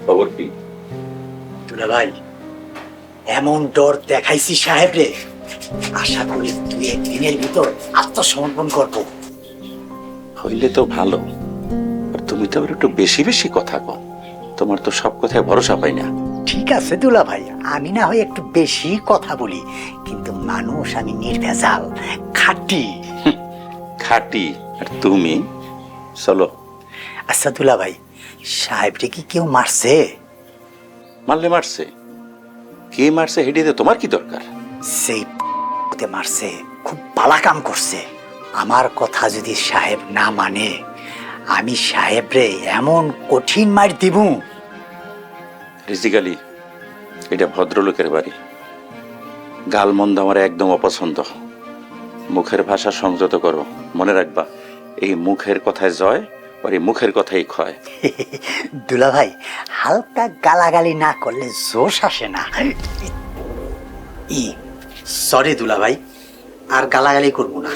খবর কি? দুলা ভাই, এমন ডর দেখাইছি সাহেব রে, আশা করি 2-1 দিনের ভিতর আত্মসমর্পণ করবো। হইলে তো ভালো, আর তুমি তো আবার একটু বেশি বেশি কথা কও। তোমার তো সব কথায় ভরসা পাই না। ঠিক আছে দুলা ভাই, আমি না হয় একটু বেশি কথা বলি, কিন্তু মানুষ আমি নির্ভেজাল, খাঁটি। খাটি আর তুমি। চলো। আচ্ছা দুলা ভাই, সাহেবরে কি কেউ মারছে? মারলে মারছে, কে মারছে হেডিতে তোমার কি দরকার? সেই মারছে, খুব বালা কাম করছে। আমার কথা যদি সাহেব না মানে, আমি সাহেবরে এমন কঠিন মার দিব। রিজিক আলী, এটা ভদ্রলোকের বাড়ি। গালমন্দ আমার একদম অপছন্দ। মুখের ভাষা সংযত করো, মনে রাখবা এই মুখের কথায় জয়, আর এই মুখের কথাই ক্ষয়। দুলা ভাই, হালকা গালাগালি না করলে জোশ আসে না। সরি দুলা ভাই, আর গালাগালি করবো না।